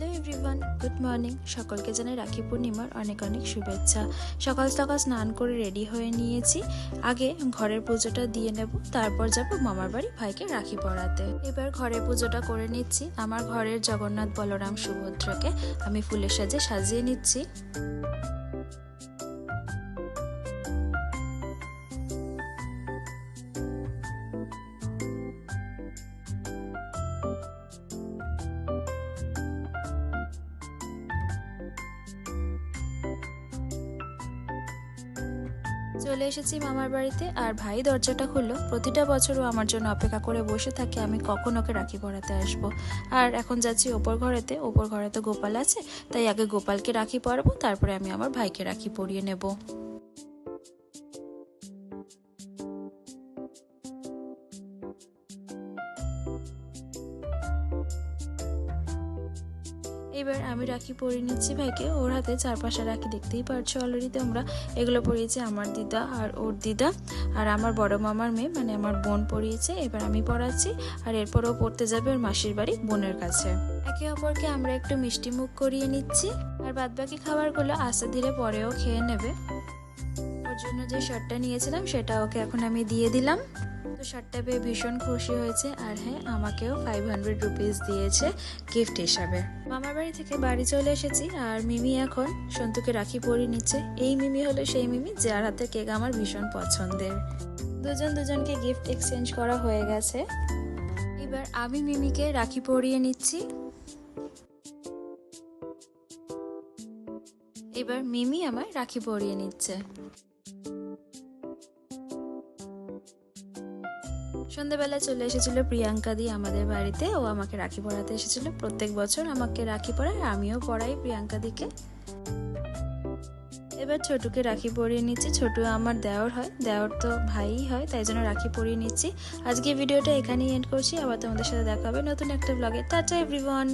Hello everyone, good morning. সকলকে জানাই রাখি পূর্ণিমার অনেক অনেক শুভেচ্ছা। সকাল সকাল স্নান করে রেডি হয়ে নিয়েছি। আগে ঘরের পুজোটা দিয়ে নেব, তারপর যাব মামার বাড়ি ভাইকে রাখি পরাতে। এবার ঘরের পুজোটা করে নিচ্ছি। আমার ঘরের জগন্নাথ বলরাম সুভদ্রাকে আমি ফুলের সাজে সাজিয়ে নিচ্ছি। চলে এসেছি মামার বাড়িতে, আর ভাই দরজাটা খুললো। প্রতিটা বছরও আমার জন্য অপেক্ষা করে বসে থাকে আমি কখন ওকে রাখি পরাতে আসবো। আর এখন যাচ্ছি ওপর ঘরেতে। ওপর ঘরে তো গোপাল আছে, তাই আগে গোপালকে রাখি পরাবো, তারপরে আমি আমার ভাইকে রাখি পরিয়ে নেব। এবার আমি রাখি পরিয়ে নিচ্ছি ভাইকে। ওর হাতে 4-5টা রাখি দেখতেই পারছো অলরেডি তোমরা। এগুলো পরিয়েছে আমার দিদা আর ওর দিদা, আর আমার বড় মামার মেয়ে মানে আমার বোন পরিয়েছে। এবার আমি পরাচ্ছি, আর এরপর ও পড়তে যাবে ওর মাসির বাড়ি বোনের কাছে। একে অপরকে আমরা একটু মিষ্টি মুখ করিয়ে নিচ্ছি, আর বাদবাকি খাবারগুলো আস্তে ধীরে পরেও খেয়ে নেবে। ওর জন্য যে শার্টটা নিয়েছিলাম সেটা ওকে এখন আমি দিয়ে দিলাম। তো শার্টটা পেয়ে ভীষণ খুশি হয়েছে, আর হ্যাঁ, আমাকেও 500 রুপিস দিয়েছে গিফট হিসাবে। মামার বাড়ি থেকে বাড়ি চলে এসেছি, আর মিমি এখন সন্তুকে রাখি পরিয়ে নিচ্ছে। এই মিমি হলো সেই মিমি যার হাতে কেক আমার ভীষণ পছন্দের। দুজনকে গিফট এক্সচেঞ্জ করা হয়ে গেছে। এবার আমি মিমিকে রাখি পরিয়ে নিচ্ছি। এবার মিমি আমার রাখি পরিয়ে নিচ্ছে। সন্ধ্যাবেলা চলে এসেছিল প্রিয়াঙ্কা দি আমাদের বাড়িতে। ও আমাকে রাখি পরাতে এসেছিল। প্রত্যেক বছর আমাকে রাখি পরায়, আমিও পরাই প্রিয়াঙ্কা দিকে। এবার ছোটুকে রাখি পরিয়ে নিচ্ছি। ছোটু আমার দেওর হয়, দেওর তো ভাই হয়, তাই জন্য রাখি পরিয়ে নিচ্ছি। আজকে ভিডিওটা এখানেই এন্ড করছি। আবার তোমাদের সাথে দেখা হবে নতুন একটা ব্লগে। Tata everyone.